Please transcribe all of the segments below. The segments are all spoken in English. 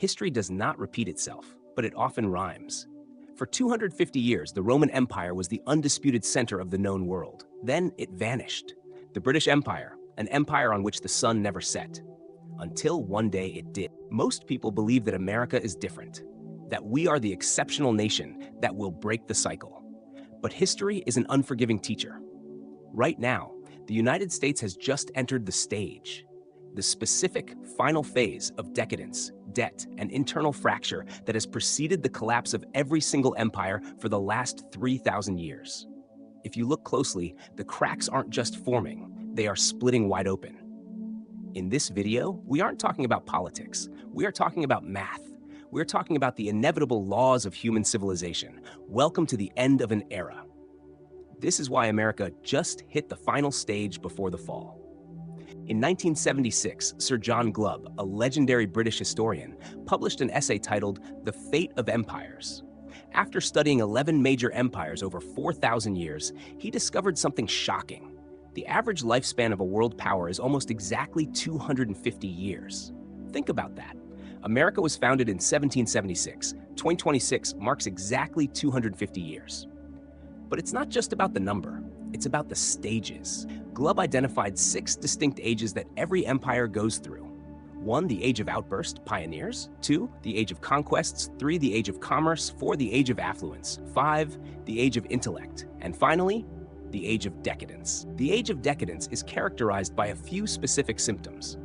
History does not repeat itself, but it often rhymes. For 250 years, the Roman Empire was the undisputed center of the known world. Then it vanished. The British Empire, an empire on which the sun never set. Until one day it did. Most people believe that America is different, that we are the exceptional nation that will break the cycle. But history is an unforgiving teacher. Right now, the United States has just entered the stage, the specific final phase of decadence, debt, and internal fracture that has preceded the collapse of every single empire for the last 3,000 years. If you look closely, the cracks aren't just forming, they are splitting wide open. In this video, we aren't talking about politics. We are talking about math. We're talking about the inevitable laws of human civilization. Welcome to the end of an era. This is why America just hit the final stage before the fall. In 1976, Sir John Glubb, a legendary British historian, published an essay titled The Fate of Empires. After studying 11 major empires over 4,000 years, he discovered something shocking. The average lifespan of a world power is almost exactly 250 years. Think about that. America was founded in 1776. 2026 marks exactly 250 years. But it's not just about the number, it's about the stages. Glubb identified 6 distinct ages that every empire goes through. 1, the Age of Outburst, pioneers. 2, the Age of Conquests. 3, the Age of Commerce. 4, the Age of Affluence. 5, the Age of Intellect. And finally, the Age of Decadence. The Age of Decadence is characterized by a few specific symptoms: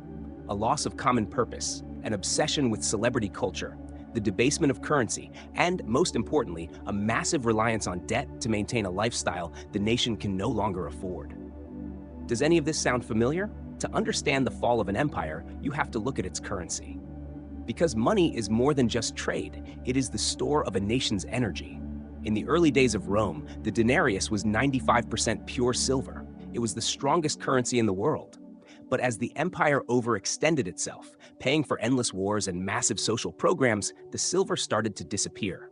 a loss of common purpose, an obsession with celebrity culture, the debasement of currency, and, most importantly, a massive reliance on debt to maintain a lifestyle the nation can no longer afford. Does any of this sound familiar? To understand the fall of an empire, you have to look at its currency. Because money is more than just trade, it is the store of a nation's energy. In the early days of Rome, the denarius was 95% pure silver. It was the strongest currency in the world. But as the empire overextended itself, paying for endless wars and massive social programs, the silver started to disappear.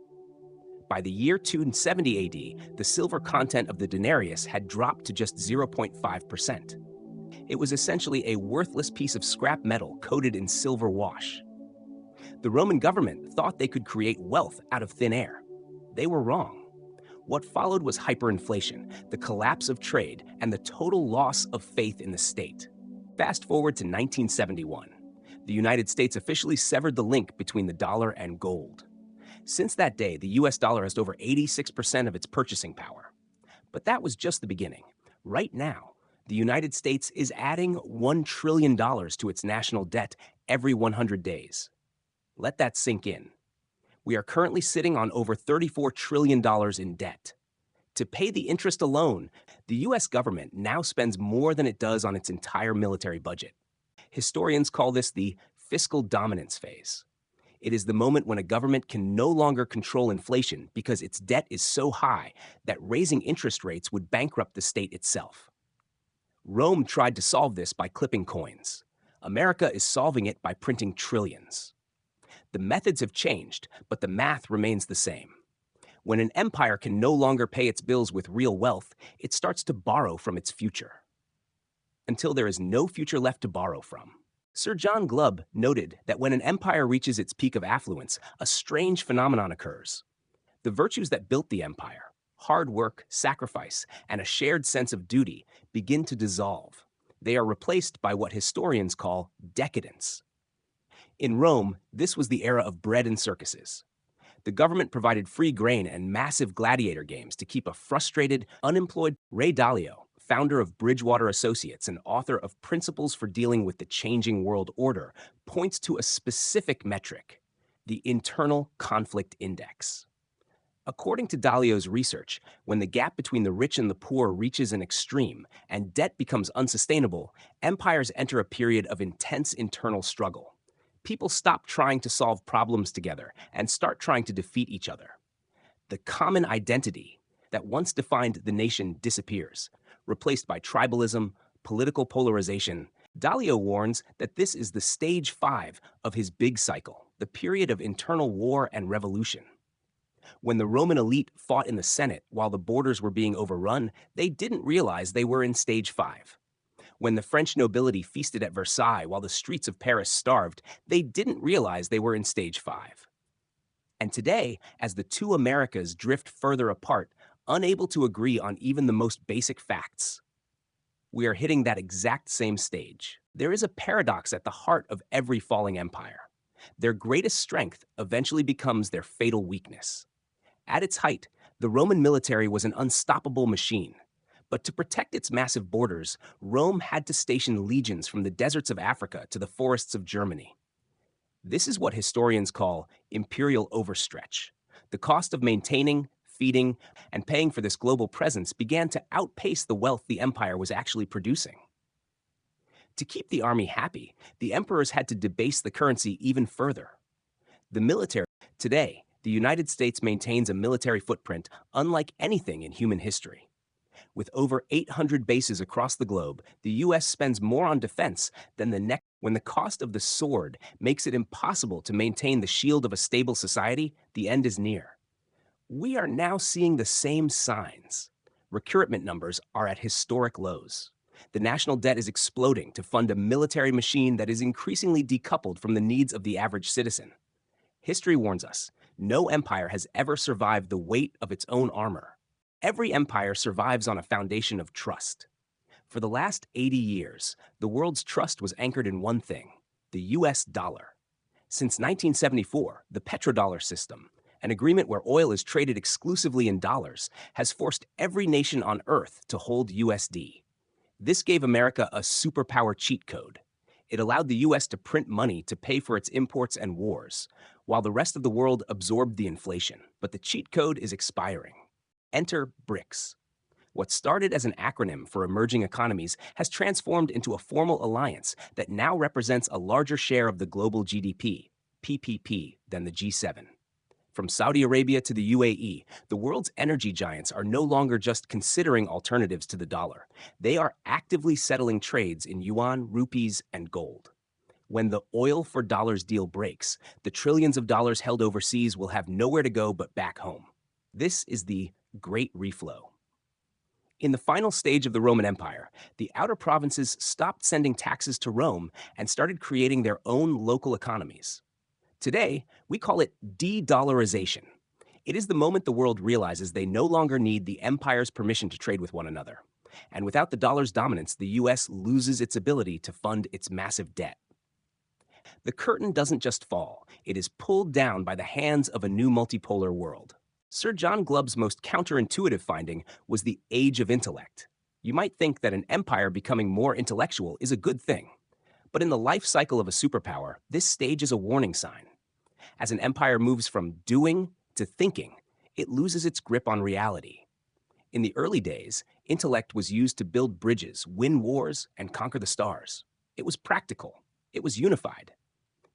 By the year 270 AD, the silver content of the denarius had dropped to just 0.5%. It was essentially a worthless piece of scrap metal coated in silver wash. The Roman government thought they could create wealth out of thin air. They were wrong. What followed was hyperinflation, the collapse of trade, and the total loss of faith in the state. Fast forward to 1971. The United States officially severed the link between the dollar and gold. Since that day, the US dollar has over 86% of its purchasing power. But that was just the beginning. Right now, the United States is adding $1 trillion to its national debt every 100 days. Let that sink in. We are currently sitting on over $34 trillion in debt. To pay the interest alone, the US government now spends more than it does on its entire military budget. Historians call this the fiscal dominance phase. It is the moment when a government can no longer control inflation because its debt is so high that raising interest rates would bankrupt the state itself. Rome tried to solve this by clipping coins. America is solving it by printing trillions. The methods have changed, but the math remains the same. When an empire can no longer pay its bills with real wealth, it starts to borrow from its future. Until there is no future left to borrow from. Sir John Glubb noted that when an empire reaches its peak of affluence, a strange phenomenon occurs. The virtues that built the empire, hard work, sacrifice, and a shared sense of duty, begin to dissolve. They are replaced by what historians call decadence. In Rome, this was the era of bread and circuses. The government provided free grain and massive gladiator games to keep a frustrated, unemployed Dalio, founder of Bridgewater Associates and author of Principles for Dealing with the Changing World Order, points to a specific metric: the Internal Conflict Index. According to Dalio's research, when the gap between the rich and the poor reaches an extreme and debt becomes unsustainable, empires enter a period of intense internal struggle. People stop trying to solve problems together and start trying to defeat each other. The common identity that once defined the nation disappears, replaced by tribalism, political polarization. Dalio warns that this is the stage 5 of his big cycle, the period of internal war and revolution. When the Roman elite fought in the Senate while the borders were being overrun, they didn't realize they were in stage 5. When the French nobility feasted at Versailles while the streets of Paris starved, they didn't realize they were in stage 5. And today, as the two Americas drift further apart, unable to agree on even the most basic facts, we are hitting that exact same stage. There is a paradox at the heart of every falling empire. Their greatest strength eventually becomes their fatal weakness. At its height, the Roman military was an unstoppable machine. But to protect its massive borders, Rome had to station legions from the deserts of Africa to the forests of Germany. This is what historians call imperial overstretch. The cost of maintaining, feeding, and paying for this global presence began to outpace the wealth the empire was actually producing. To keep the army happy, the emperors had to debase the currency even further. The military. Today, the United States maintains a military footprint unlike anything in human history. With over 800 bases across the globe, the U.S. spends more on defense than the next. When the cost of the sword makes it impossible to maintain the shield of a stable society, the end is near. We are now seeing the same signs. Recruitment numbers are at historic lows. The national debt is exploding to fund a military machine that is increasingly decoupled from the needs of the average citizen. History warns us, no empire has ever survived the weight of its own armor. Every empire survives on a foundation of trust. For the last 80 years, the world's trust was anchored in one thing, the US dollar. Since 1974, the petrodollar system, an agreement where oil is traded exclusively in dollars, has forced every nation on Earth to hold USD. This gave America a superpower cheat code. It allowed the US to print money to pay for its imports and wars, while the rest of the world absorbed the inflation. But the cheat code is expiring. Enter BRICS. What started as an acronym for emerging economies has transformed into a formal alliance that now represents a larger share of the global GDP, PPP, than the G7. From Saudi Arabia to the UAE, the world's energy giants are no longer just considering alternatives to the dollar. They are actively settling trades in yuan, rupees, and gold. When the oil for dollars deal breaks, the trillions of dollars held overseas will have nowhere to go but back home. This is the Great Reflow. In the final stage of the Roman Empire, the outer provinces stopped sending taxes to Rome and started creating their own local economies. Today, we call it de-dollarization. It is the moment the world realizes they no longer need the empire's permission to trade with one another. And without the dollar's dominance, the US loses its ability to fund its massive debt. The curtain doesn't just fall, it is pulled down by the hands of a new multipolar world. Sir John Glubb's most counterintuitive finding was the age of intellect. You might think that an empire becoming more intellectual is a good thing. But in the life cycle of a superpower, this stage is a warning sign. As an empire moves from doing to thinking, it loses its grip on reality. In the early days, intellect was used to build bridges, win wars, and conquer the stars. It was practical. It was unified.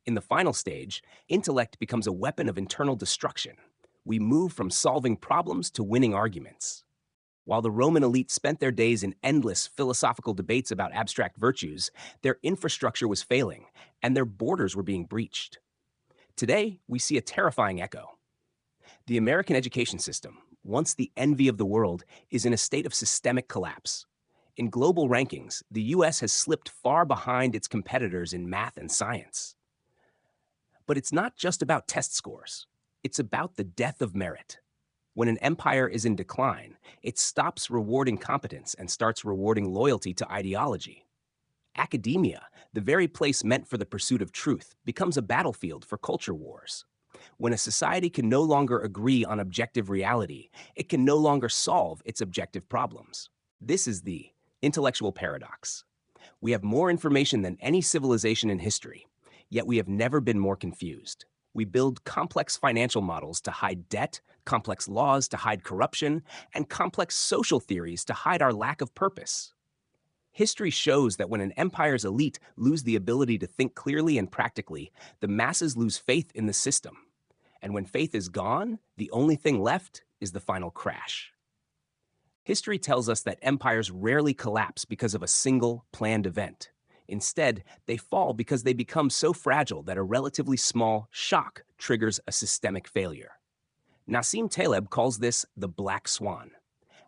In the final stage, intellect becomes a weapon of internal destruction. We move from solving problems to winning arguments. While the Roman elite spent their days in endless philosophical debates about abstract virtues, their infrastructure was failing, and their borders were being breached. Today, we see a terrifying echo. The American education system, once the envy of the world, is in a state of systemic collapse. In global rankings, the US has slipped far behind its competitors in math and science. But it's not just about test scores. It's about the death of merit. When an empire is in decline, it stops rewarding competence and starts rewarding loyalty to ideology. Academia, the very place meant for the pursuit of truth, becomes a battlefield for culture wars. When a society can no longer agree on objective reality, it can no longer solve its objective problems. This is the intellectual paradox. We have more information than any civilization in history, yet we have never been more confused. We build complex financial models to hide debt, complex laws to hide corruption, and complex social theories to hide our lack of purpose. History shows that when an empire's elite lose the ability to think clearly and practically, the masses lose faith in the system. And when faith is gone, the only thing left is the final crash. History tells us that empires rarely collapse because of a single planned event. Instead, they fall because they become so fragile that a relatively small shock triggers a systemic failure. Nassim Taleb calls this the black swan.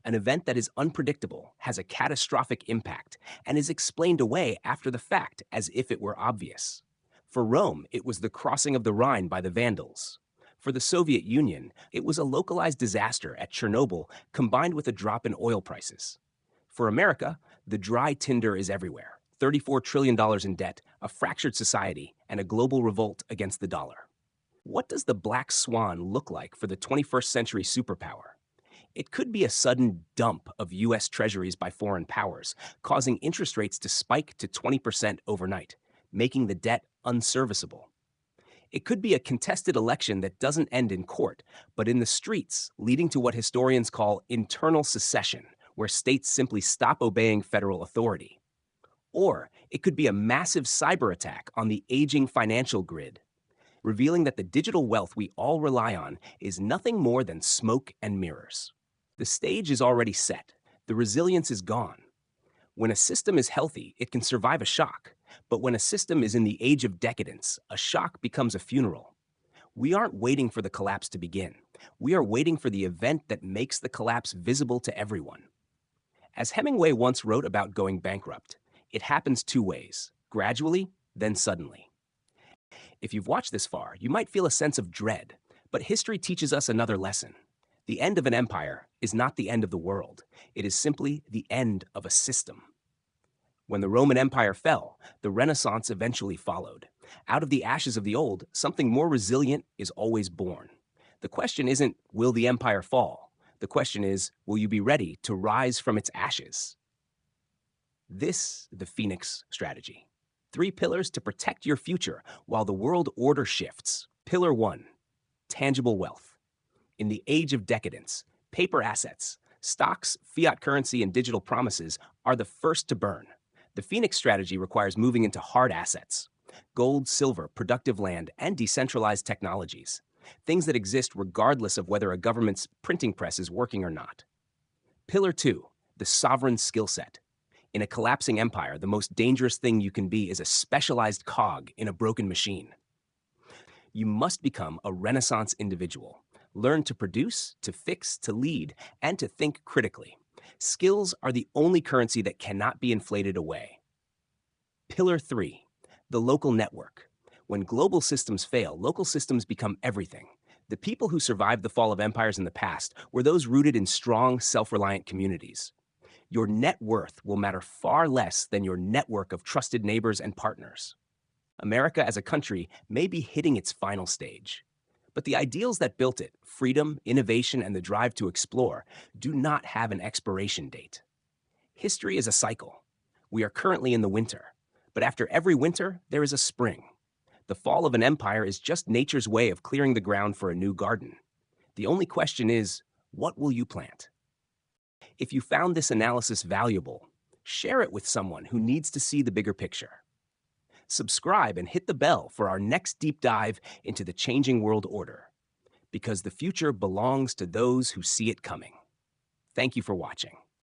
an event that is unpredictable, has a catastrophic impact, and is explained away after the fact as if it were obvious. For Rome, it was the crossing of the Rhine by the Vandals. For the Soviet Union, it was a localized disaster at Chernobyl combined with a drop in oil prices. For America, the dry tinder is everywhere. $34 trillion in debt, a fractured society, and a global revolt against the dollar. What does the black swan look like for the 21st century superpower? It could be a sudden dump of U.S. treasuries by foreign powers, causing interest rates to spike to 20% overnight, making the debt unserviceable. It could be a contested election that doesn't end in court, but in the streets, leading to what historians call internal secession, where states simply stop obeying federal authority. Or it could be a massive cyber attack on the aging financial grid, revealing that the digital wealth we all rely on is nothing more than smoke and mirrors. The stage is already set. The resilience is gone. When a system is healthy, it can survive a shock. But when a system is in the age of decadence, a shock becomes a funeral. We aren't waiting for the collapse to begin. We are waiting for the event that makes the collapse visible to everyone. As Hemingway once wrote about going bankrupt, it happens two ways: gradually, then suddenly. If you've watched this far, you might feel a sense of dread, but history teaches us another lesson. The end of an empire is not the end of the world. It is simply the end of a system. When the Roman Empire fell, the Renaissance eventually followed. Out of the ashes of the old, something more resilient is always born. The question isn't, will the empire fall? The question is, will you be ready to rise from its ashes? This is the Phoenix strategy. 3 pillars to protect your future while the world order shifts. Pillar 1, tangible wealth. In the age of decadence, paper assets, stocks, fiat currency, and digital promises are the first to burn. The Phoenix strategy requires moving into hard assets: gold, silver, productive land, and decentralized technologies. Things that exist regardless of whether a government's printing press is working or not. Pillar 2, the sovereign skill set. In a collapsing empire, the most dangerous thing you can be is a specialized cog in a broken machine. You must become a Renaissance individual. Learn to produce, to fix, to lead, and to think critically. Skills are the only currency that cannot be inflated away. Pillar 3, the local network. When global systems fail, local systems become everything. The people who survived the fall of empires in the past were those rooted in strong, self-reliant communities. Your net worth will matter far less than your network of trusted neighbors and partners. America as a country may be hitting its final stage. But the ideals that built it, freedom, innovation, and the drive to explore, do not have an expiration date. History is a cycle. We are currently in the winter, but after every winter, there is a spring. The fall of an empire is just nature's way of clearing the ground for a new garden. The only question is, what will you plant? If you found this analysis valuable, share it with someone who needs to see the bigger picture. Subscribe and hit the bell for our next deep dive into the changing world order, because the future belongs to those who see it coming. Thank you for watching.